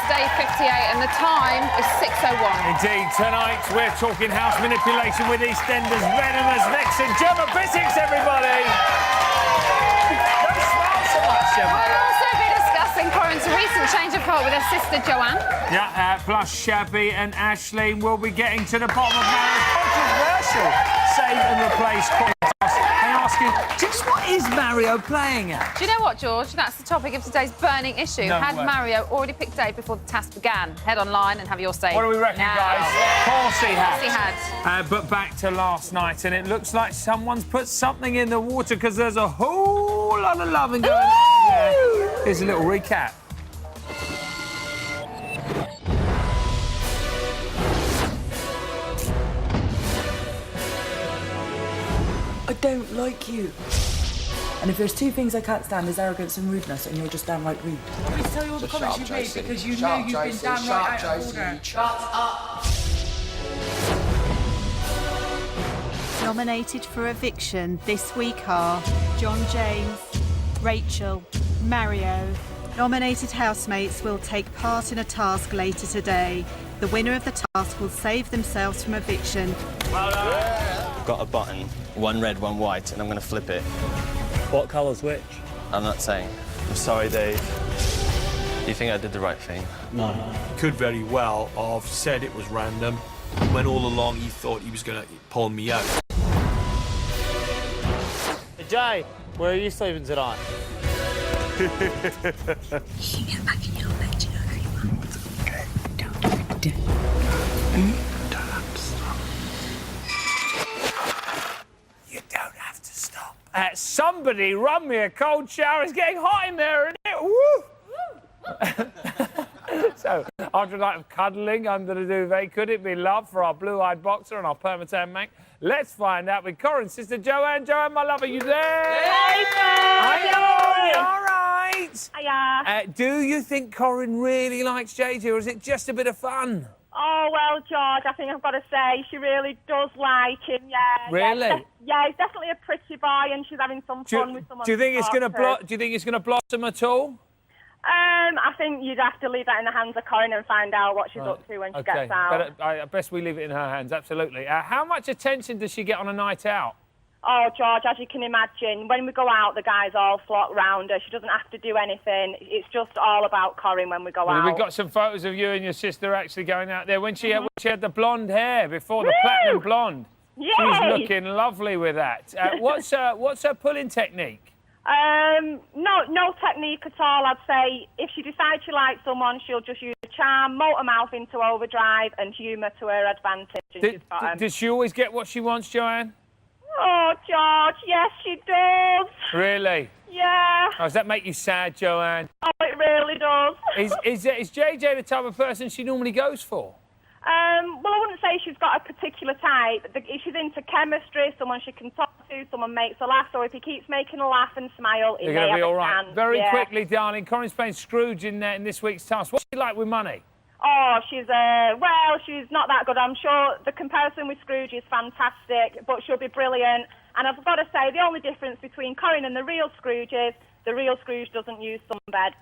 day 58 and the time is 6:01. Indeed, tonight we're talking house manipulation with EastEnders venomous vixen Gemma Bissix, everybody! Don't smile so much, Gemma. We'll also be discussing Corin's recent change of heart with her sister Joanne. Yeah, plus Shabby and Aisling will be getting to the bottom of Mario's controversial save and replace coin toss and asking just what is Mario playing at? Do you know what, George? That's the topic of today's burning issue. No Had way. Mario already picked Dave before the task began? Head online and have your say. What do we reckon, guys? Of course he had. He had. But back to last night, and it looks like someone's put something in the water because there's a whole lot of loving going on there. Here's a little recap. I don't like you. And if there's two things I can't stand, is arrogance and rudeness, and you're just downright rude. I always tell you all the comments you made because you know you've been downright out of order. Shut up! Nominated for eviction this week are John James, Rachel, Mario. Nominated housemates will take part in a task later today. The winner of the task will save themselves from eviction. Well done. Got a button, one red, one white, and I'm going to flip it. What colour's which? I'm not saying. I'm sorry, Dave. Do you think I did the right thing? No. Could very well have said it was random when all along he thought he was going to pull me out. Hey, Jay, where are you sleeping tonight? You can get back in your bed, you know who you want. Okay. Don't have to stop. You don't have to stop. Somebody run me a cold shower. It's getting hot in there, isn't it? Woo! So, after a night of cuddling under the duvet, could it be love for our blue-eyed boxer and our permatan Mank? Let's find out with Corin's sister Joanne. Joanne, my love, are you there? Hey, Hi, all right. Hiya. Do you think Corin really likes JJ, or is it just a bit of fun? Oh, well, George, I think I've got to say, she really does like him, yeah. Really? Yeah, he's definitely a pretty boy and she's having some fun with someone. Do you think to it's talk going to. Do you think it's going to blossom at all? I think you'd have to leave that in the hands of Corin and find out what she's up to when she gets out. But best we leave it in her hands, absolutely. How much attention does she get on a night out? Oh, George, as you can imagine, when we go out, the guys all flock round her. She doesn't have to do anything. It's just all about Corin when we go out. We've got some photos of you and your sister actually going out there. When she had the blonde hair before, the platinum blonde. Yay! She was looking lovely with that. What's her pulling technique? No technique at all. I'd say if she decides she likes someone, she'll just use charm, motor mouth into overdrive and humour to her advantage. And she's got 'em. Does she always get what she wants, Joanne? Oh, George, yes, she does. Really? Yeah. Oh, does that make you sad, Joanne? Oh, it really does. Is JJ the type of person she normally goes for? Well, I wouldn't say she's got a particular type. If she's into chemistry, someone she can talk to, someone makes her laugh, or if he keeps making her laugh and smile, You're going to be all right. Chance. Very yeah. quickly, darling, Corin's playing Scrooge in this week's task. What's she like with money? Oh, she's not that good. I'm sure the comparison with Scrooge is fantastic, but she'll be brilliant. And I've got to say, the only difference between Corin and the real Scrooge is the real Scrooge doesn't use sunbeds.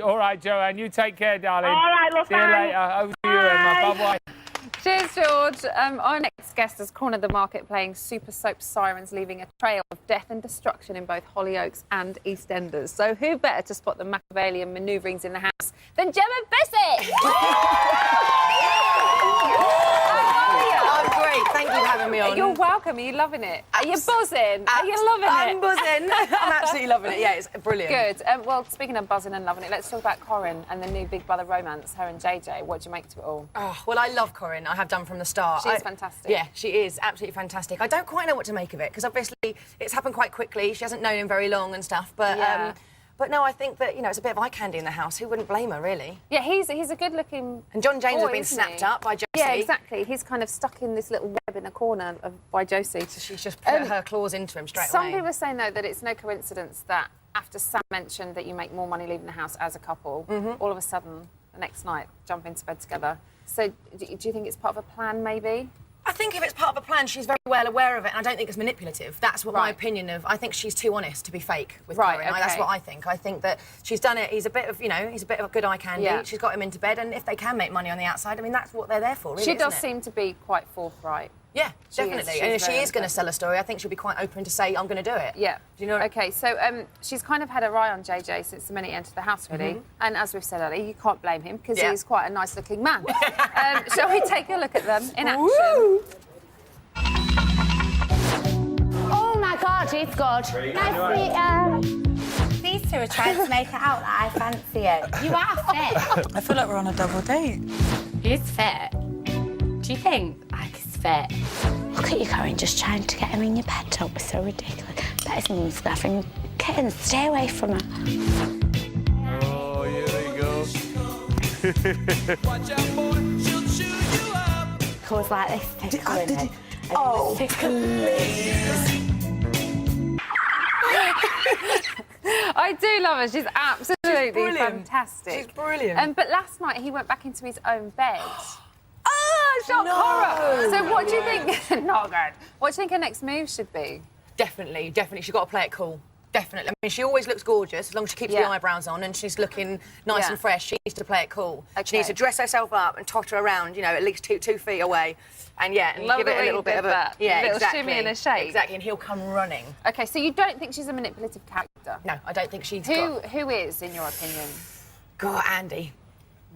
All right, Joanne, you take care, darling. All right, love, see you later. Over to you, Emma. Bye-bye. Cheers, George. Our next guest has cornered the market playing super soap sirens, leaving a trail of death and destruction in both Hollyoaks and EastEnders. So who better to spot the Machiavellian manoeuvrings in the house than Gemma Bissix? I'm great. Thank you for having me on. You're welcome. Are you loving it? Are you buzzing? Are you loving it? I'm buzzing. I'm absolutely loving it. Yeah, it's brilliant. Good. Well, speaking of buzzing and loving it, let's talk about Corin and the new Big Brother romance, her and JJ. What do you make to it all? Oh, well, I love Corin. I have done from the start. She's fantastic. Yeah, she is absolutely fantastic. I don't quite know what to make of it because obviously it's happened quite quickly. She hasn't known him very long and stuff, but Yeah. But no, I think that, you know, it's a bit of eye candy in the house. Who wouldn't blame her, really? Yeah, he's a good-looking And John James boy, has been isn't snapped he? up by Josie. Yeah, exactly. He's kind of stuck in this little web in a corner by Josie. So she's just put her claws into him straight Some away. people are saying, though, that it's no coincidence that after Sam mentioned that you make more money leaving the house as a couple, all of a sudden, the next night, jump into bed together. So do you think it's part of a plan, maybe? I think if it's part of a plan, she's very well aware of it, and I don't think it's manipulative. That's what my Right. opinion of. I think she's too honest to be fake with Right, Corinne. That's okay. what I think. I think that she's done it. He's a bit of, he's a bit of a good eye candy. Yeah. She's got him into bed, and if they can make money on the outside, I mean, that's what they're there for, really, She does isn't it? seem to be quite forthright. Yeah, She is. definitely. She's And if she very is going to open. sell a story, I think she'll be quite open to say, I'm going to do it. Yeah. Do you know? Okay, so she's kind of had her eye on JJ since the minute he entered the house, really. And as we've said earlier, you can't blame him because Yeah. he's quite a nice-looking man. Shall we take a look at them in action? Woo! Oh my God, he's good. Nice to meet you. These two are trying to make it out that I fancy you. You are fit. I feel like we're on a double date. He's fit. Do you think he's fit? Look at you, Corinne, just trying to get him in your bed. Don't be so ridiculous. Bet his mum's laughing. Kittens, stay away from her. Oh, here they go. Calls like this, tickling her. Oh, I do love her. She's absolutely brilliant. fantastic. She's brilliant. But last night he went back into his own bed. Shock horror. So what do you think? Not good. What do you think her next move should be? Definitely. She's got to play it cool. Definitely. I mean, she always looks gorgeous as long as she keeps the Yeah. eyebrows on and she's looking nice Yeah. and fresh. She needs to play it cool. She Okay. needs to dress herself up and totter around, at least two feet away. And Love give the it a way little you bit did of a that. Little exactly. shimmy and a shake. Exactly, and he'll come running. Okay, so you don't think she's a manipulative character? No, I don't think she's Who is, in your opinion? God, Andy.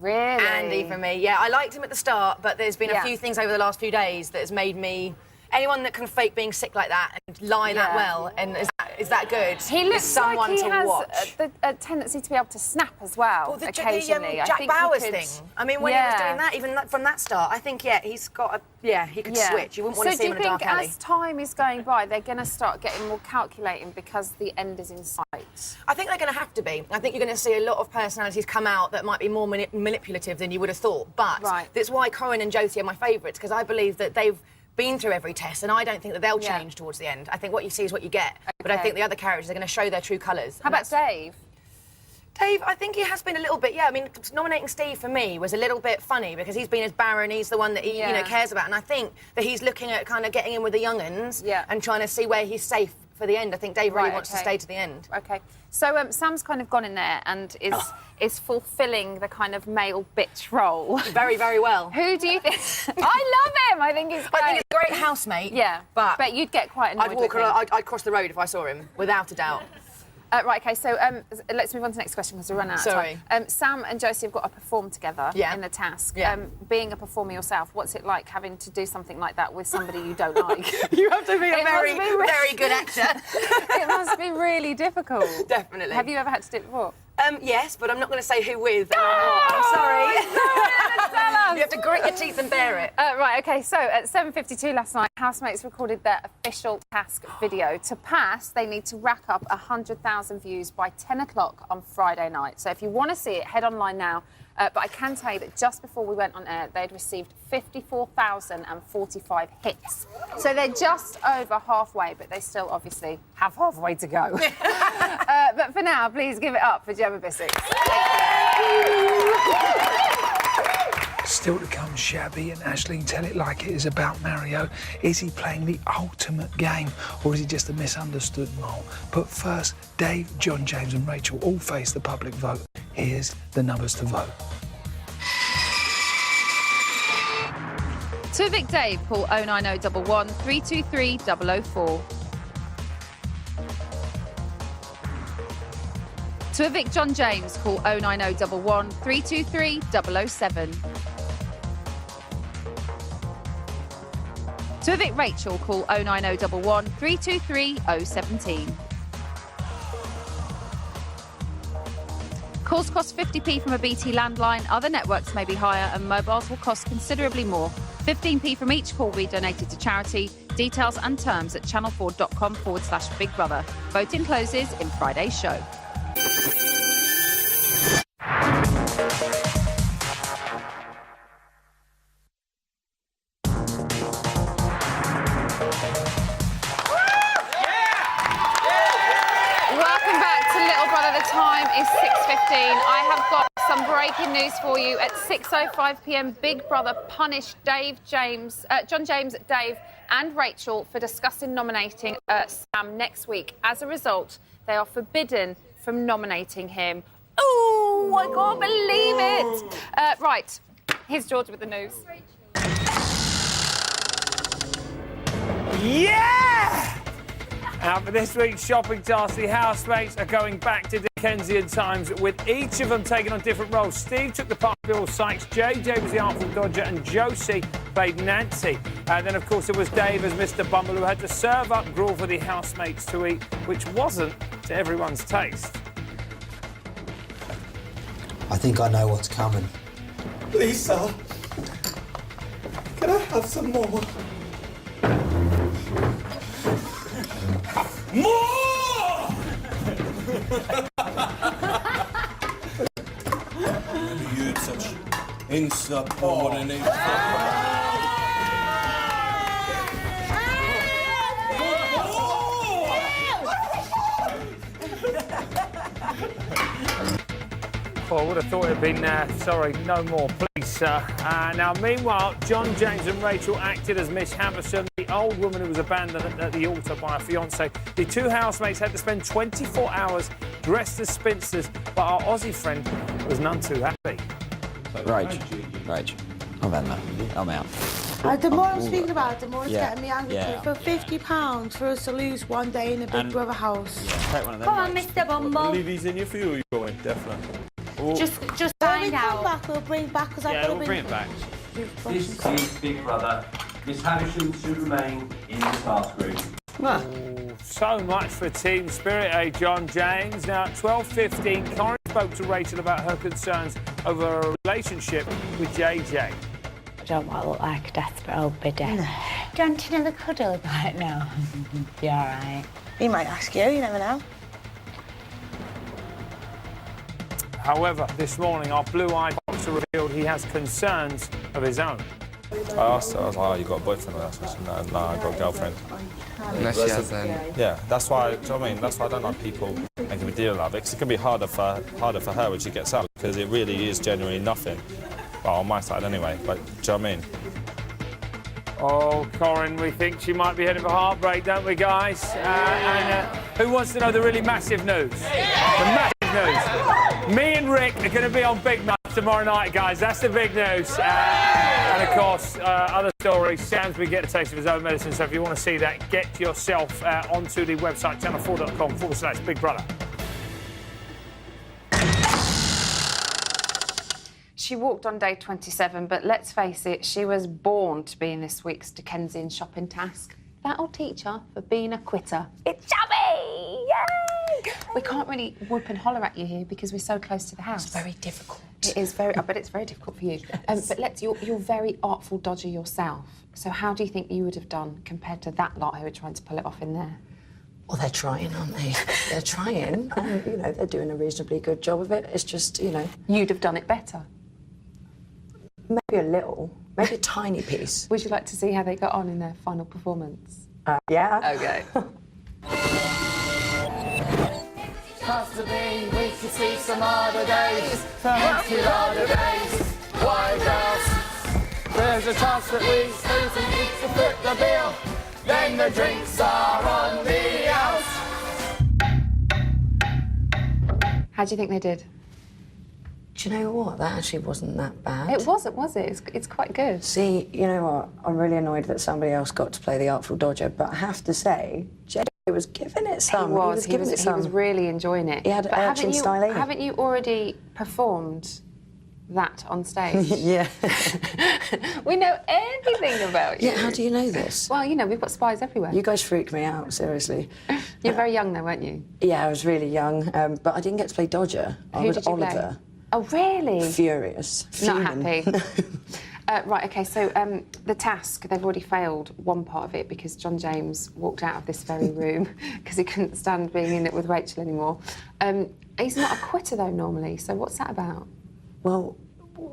Really? Andy for me. Yeah, I liked him at the start, but there's been Yeah. a few things over the last few days that has made me. Anyone that can fake being sick like that and lie that Yeah. well, and is that good? He looks is someone like he to has watch. a tendency to be able to snap as well, Well, the occasionally. I Jack think he Bauer's could- thing. I mean, when he was Yeah. doing that, even from that start, I think, he's got he could Yeah. switch. You wouldn't want to So see him in a dark do you alley. think as time is going by, they're going to start getting more calculating because the end is in sight? I think they're going to have to be. I think you're going to see a lot of personalities come out that might be more manipulative than you would have thought. But Right. that's why Corinne and Josie are my favourites, because I believe that they've been through every test, and I don't think that they'll Yeah. change towards the end. I think what you see is what you get. But I Okay. think the other characters are going to show their true colours. How about Dave? Dave, I think he has been a little bit, I mean, nominating Steve for me was a little bit funny because he's been his Baron, he's the one that he, Yeah. cares about. And I think that he's looking at kind of getting in with the young'uns Yeah. and trying to see where he's safe for the end. I think Dave really Right, wants to okay. stay to the end. Okay. So Sam's kind of gone in there and is fulfilling the kind of male bitch role. Very, very well. Who do you think? I love him. I think he's great. I think he's a great housemate. Yeah, But you'd get quite annoyed I'd walk with him. around, I'd cross the road if I saw him, without a doubt. Right, okay, so let's move on to the next question because we're running out Sorry. of time. Sam and Josie have got to perform together Yeah. in the task. Yeah. Being a performer yourself, what's it like having to do something like that with somebody you don't like? You have to be a It very, must be really- very good actor. It must be really difficult. Definitely. Have you ever had to do it before? Yes, but I'm not going to say who with. I'm sorry. You have to grit your teeth and bear it. Right, okay, so at 7:52 last night, housemates recorded their official task video. To pass, they need to rack up 100,000 views by 10 o'clock on Friday night. So if you want to see it, head online now. But I can tell you that just before we went on air, they'd received 54,045 hits. So they're just over halfway, but they still obviously have halfway to go. But for now, please give it up for Gemma Bissett. Still to come, Shabby and Aisling Tell It Like It is about Mario. Is he playing the ultimate game, or is he just a misunderstood mole? But first, Dave, John James and Rachel all face the public vote. Here's the numbers to vote. To evict Dave, call 09011 323 004. To evict John James, call 09011 323 007. To evict Rachel, call 09011 323 017. Calls cost 50p from a BT landline. Other networks may be higher and mobiles will cost considerably more. 15p from each call will be donated to charity. Details and terms at channel4.com/Big Brother. Voting closes in Friday's show. Welcome back to Little Brother. The time is 6:15. I have got some breaking news for you. At 6:05 p.m, Big Brother punished John James, Dave and Rachel for discussing nominating Sam next week. As a result, they are forbidden from nominating him. Oh, I can't believe it. Right, here's George with the news. Yeah! For this week's shopping task, the housemates are going back to Dickensian times, with each of them taking on different roles. Steve took the part of Bill Sykes, JJ was the Artful Dodger, and Josie played Nancy. And then, of course, it was Dave as Mr. Bumble, who had to serve up gruel for the housemates to eat, which wasn't to everyone's taste. I think I know what's coming. Lisa, can I have some more? More! You had such insubordinate. Oh, I would have thought it had been, sorry, no more, please, sir. Now, meanwhile, John James and Rachel acted as Miss Havisham, the old woman who was abandoned at the altar by her fiancé. The two housemates had to spend 24 hours dressed as spinsters, but our Aussie friend was none too happy. Rach, I've had enough. I'm out. The more I'm speaking about it, the more it's Yeah. getting me angry. Yeah. For £50 for us to lose one day in a Big Brother house. Take one of them. Come on, Mr. Bumble. Leave these in your for you, or you going? Definitely. Just When we find come out. back, we'll bring back because Yeah, we'll bring it back. This is Big Brother. Miss Havisham should remain in the task group. So much for team spirit, John James? Now, at 12:15, Corinne spoke to Rachel about her concerns over a relationship with JJ. I don't want to look like a desperate old bidder. No. Do you want another cuddle right now? You all right? He might ask you, you never know. However, this morning, our blue-eyed boxer revealed he has concerns of his own. I asked her, I was like, oh, you got a boyfriend? I said, no, I got a girlfriend. Unless she has then. Yeah, that's why, do you know what I mean? That's why I don't like people making a deal of it, because it can be harder for her when she gets out, because it really is genuinely nothing. Well, on my side anyway, but do you know what I mean? Oh, Corinne, we think she might be heading for heartbreak, don't we, guys? Who wants to know the really massive news? The massive news. Me and Rick are going to be on Big Night tomorrow night, guys. That's the big news. And, of course, other stories. Sam's been getting a taste of his own medicine, so if you want to see that, get yourself onto the website, channel4.com/Big Brother. She walked on day 27, but let's face it, she was born to be in this week's Dickensian shopping task. That'll teach her for being a quitter. It's chubby! Yay! We can't really whoop and holler at you here because we're so close to the house. It's very difficult. It is very, I bet it's very difficult for you. But you're very artful dodger yourself. So how do you think you would have done compared to that lot who are trying to pull it off in there? Well, they're trying, aren't they? They're trying. You know, they're doing a reasonably good job of it. It's just, you know... You'd have done it better. Maybe a little. Maybe a tiny piece. Would you like to see how they got on in their final performance? Yeah. OK. Possibly we could see some other days, some empty other days. White House, there's a chance that we need to fit the bill. Then the drinks are on the house. How do you think they did? Do you know what? That actually wasn't that bad. It wasn't, was it? It's quite good. See, you know what? I'm really annoyed that somebody else got to play the Artful Dodger, but I have to say, JJ was giving it some. He was really enjoying it. He had urchin style. Haven't you already performed that on stage? Yeah. We know everything about you. Yeah, how do you know this? Well, you know, we've got spies everywhere. You guys freaked me out, seriously. You're very young though, weren't you? Yeah, I was really young, but I didn't get to play Dodger. I was Oliver. Oh, really? Furious. Not Fuming. happy. Right, OK, so the task, they've already failed one part of it because John James walked out of this very room because he couldn't stand being in it with Rachel anymore. He's not a quitter, though, normally, so what's that about? Well,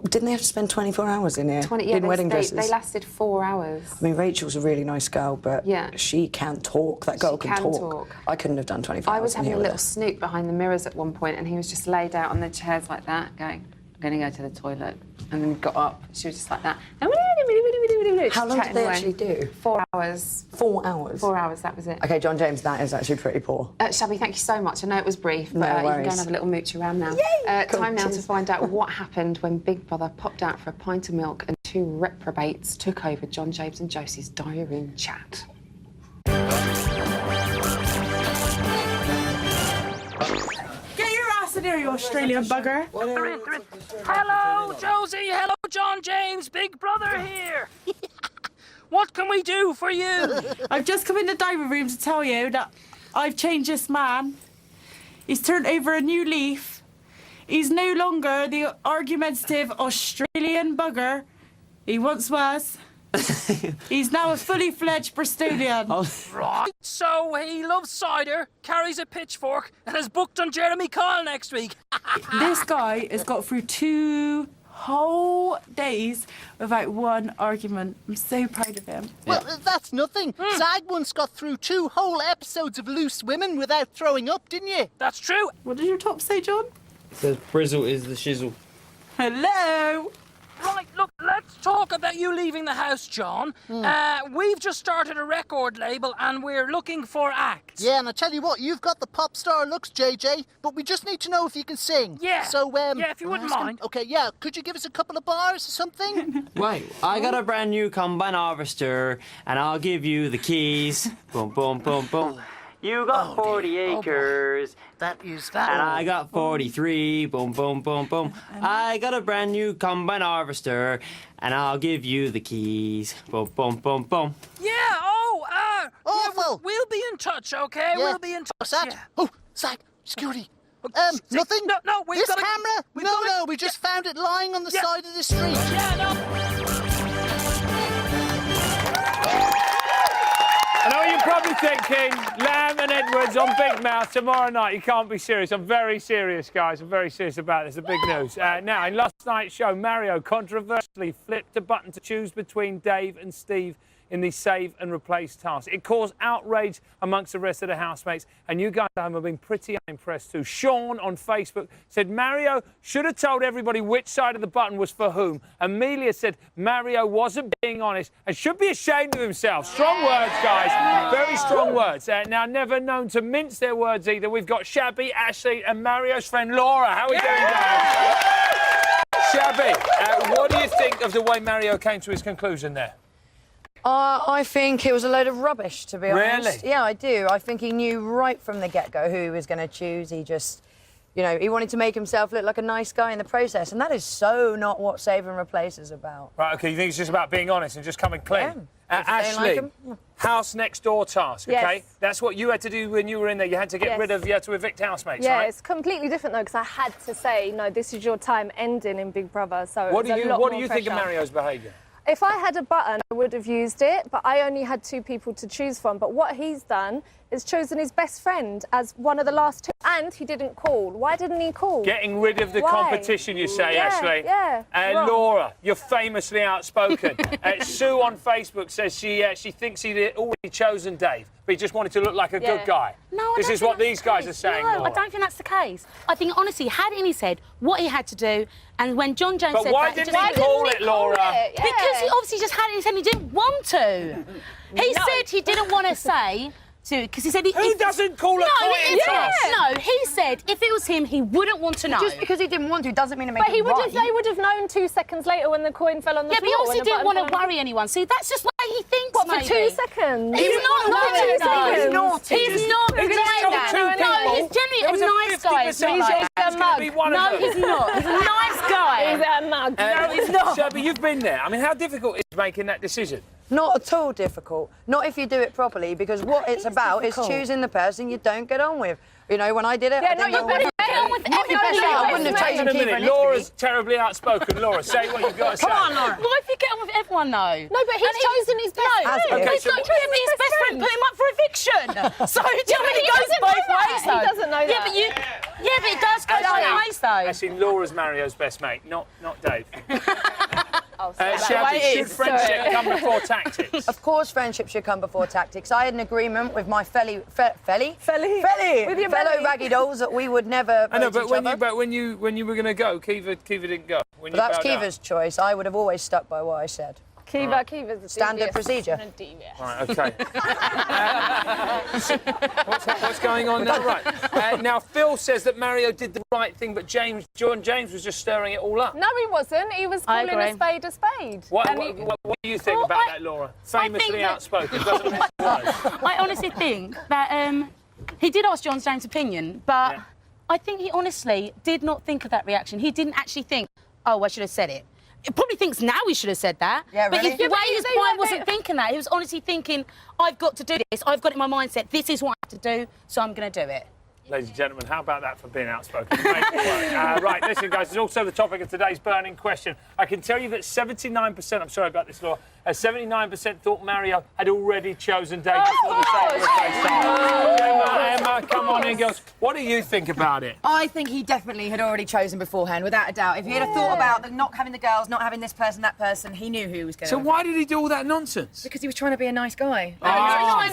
didn't they have to spend 24 hours in here Yeah, in wedding dresses? They lasted 4 hours. I mean, Rachel's a really nice girl, but she can talk. That girl can talk. I couldn't have done 24 hours I was in having here a with little her. snoop behind the mirrors at one point, and he was just laid out on the chairs like that, going... going to go to the toilet. And then we got up. She was just like that. How long did they actually do? 4 hours. 4 hours? 4 hours, that was it. OK, John James, that is actually pretty poor. Shabby, thank you so much. I know it was brief, but No you can go worries. and have a little mooch around now. Yay! Cool, Time now to cheers. find out what happened when Big Brother popped out for a pint of milk and 2 reprobates took over John James and Josie's diary room chat. Get your ass in here, you Australian bugger. Hello, Josie. Hello, John James. Big Brother here. What can we do for you? I've just come in the diary room to tell you that I've changed this man. He's turned over a new leaf. He's no longer the argumentative Australian bugger he once was. He's now a fully fledged Bristolian. Right. So he loves cider, carries a pitchfork, and is booked on Jeremy Kyle next week. This guy has got through 2 whole days without one argument. I'm so proud of him. Well, that's nothing. Zag once got through 2 whole episodes of Loose Women without throwing up, didn't you? That's true. What did your top say, John? It says Brizzle is the shizzle. Hello. Right, look, let's talk about you leaving the house, John. We've just started a record label and we're looking for acts. Yeah, and I tell you what, you've got the pop star looks, JJ, but we just need to know if you can sing. Yeah. So, Yeah, if you wouldn't mind. Okay, yeah, could you give us a couple of bars or something? Right, I got a brand new combine harvester, and I'll give you the keys. Boom, boom, boom, boom. You got 40 acres. That is And I got 43. Boom, boom, boom, boom. I got a brand new combine harvester, and I'll give you the keys. Boom, boom, boom, boom. Yeah, Awful. We'll be in touch, okay? Yeah. We'll be in touch. What's that? Yeah. Oh, Zag, security. Nothing? No, we've This got camera? No, we just found it lying on the side of the street. Yeah, no. I know what you're probably thinking, Lamb and Edwards on Big Mouth tomorrow night. You can't be serious. I'm very serious, guys. I'm very serious about this. The big news. Now, in last night's show, Mario controversially flipped a button to choose between Dave and Steve in the save and replace task. It caused outrage amongst the rest of the housemates, and you guys at home have been pretty unimpressed too. Sean on Facebook said Mario should have told everybody which side of the button was for whom. Amelia said Mario wasn't being honest and should be ashamed of himself. Strong words, guys. Very strong words. Now, never known to mince their words either. We've got Shabby, Ashley, and Mario's friend Laura. How are we doing, guys? Shabby, what do you think of the way Mario came to his conclusion there? I think it was a load of rubbish, to be honest. Really? Yeah, I do. I think he knew right from the get-go who he was going to choose. He just, you know, he wanted to make himself look like a nice guy in the process, and that is so not what Save and Replace is about. Right, OK, you think it's just about being honest and just coming clean? Yeah. Ashley, house next door task, OK? Yes. That's what you had to do when you were in there. You had to get rid of, you had to evict housemates, Yeah, right? it's completely different, though, because I had to say, no, this is your time ending in Big Brother, so What it was do a lot what more do you think of pressure. Mario's behaviour? If I had a button, I would have used it, but I only had 2 people to choose from. But what he's done is chosen his best friend as one of the last 2, and he didn't call. Why didn't he call? Getting rid of the Why? competition, you say, Yeah, Ashley. yeah, wrong. Laura, you're famously outspoken. Sue on Facebook says she thinks he'd already chosen Dave, but he just wanted to look like a good guy. No, I This don't is think what that's these the guys case. are saying, No, Laura. I don't think that's the case. I think, honestly, had he said what he had to do, and when John James But said why that... didn't he call it, Laura? Because he obviously just had it in his head and he didn't want to. He said he didn't want to say... Because he said... Who doesn't call a coin toss? No, he said if it was him, he wouldn't want to know. Just because he didn't want to doesn't mean it makes But he it would right. have, they would have known 2 seconds later when the coin fell on the Yeah, but floor. he obviously when the didn't want button to fell on worry anyone. See, that's just what he thinks, What, for maybe. 2 seconds? He's not naughty, though. He's naughty. He's not He just doing told that. 2 No, people he's generally there a was nice guy. 50% He's chance a he's gonna be one of No, them. he's not. He's a nice guy. He's a mug. No, he's not. Shabby, you've been there. I mean, how difficult is making that decision? Not at all difficult. Not if you do it properly, because what it's about is choosing the person you don't get on with. You know, when I did it, Yeah, I no, didn't you know wouldn't what- get on with Not your best everybody. mate. I wouldn't have Hang chosen on a Keith minute. and Laura's terribly outspoken. Laura, say what you've got to say. Come on, Laura. What if you get on with everyone, though? No, but he's chosen his best friend. Okay, He's so not chosen his best friend, put him up for eviction. So, do you know what I mean? It he goes doesn't both know that. ways, He though. doesn't know that. Yeah, but it does go both ways, though. Actually, Laura's Mario's best mate, not Dave. Should friendship come before tactics? Of course, friendship should come before tactics. I had an agreement with my fellow raggy dolls that we would never. I know, but when you were going to go, Kiva didn't go. But that's Kiva's choice. I would have always stuck by what I said. Kiva's standard procedure. Right, okay. What's going on now? Right. Now, Phil says that Mario did the right thing, but John James was just stirring it all up. No, he wasn't. He was calling a spade a spade. What do you think about that, Laura? Famously outspoken. Doesn't miss I honestly think that he did ask John James' opinion, but I think he honestly did not think of that reaction. He didn't actually think, oh, I should have said it. He probably thinks now he should have said that. Yeah, but really? the way his mind wasn't thinking that. He was honestly thinking, I've got to do this. I've got it in my mindset. This is what I have to do, so I'm going to do it. Ladies and gentlemen, how about that for being outspoken? Right, listen, guys, it's also the topic of today's burning question. I can tell you that 79%, I'm sorry about this, Laura, 79% thought Mario had already chosen Dave before the start of the FaceTime. Emma, come on in, girls. What do you think about it? I think he definitely had already chosen beforehand, without a doubt. If he had thought about not having the girls, not having this person, that person, he knew who he was going to. So why did he do all that nonsense? Because he was trying to be a nice guy. Oh.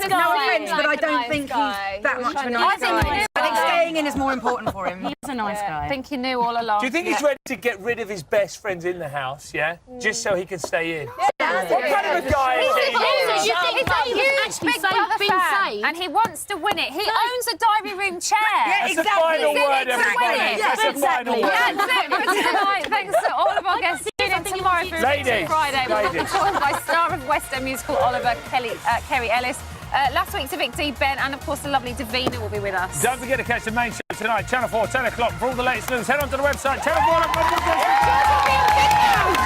No offence, but I don't think he's that much of a nice guy. I think staying in is more important for him. He's a nice guy. I think he knew all along. Do you think he's ready to get rid of his best friends in the house, just so he can stay in? What kind of a guy is he? He's a huge Big Brother fan, and he wants to win it. He owns a diary room chair. That's the final word, everybody. That's the final word. That's it for tonight. Thanks to all of our guests. Tune in tomorrow for Ladies. Friday. We'll be joined by star of West End musical Oliver, Kerry Ellis. Last week's evictee, Ben, and of course the lovely Davina will be with us. Don't forget to catch the main show tonight, Channel 4, 10 o'clock. For all the latest news, head on to the website, Channel 4.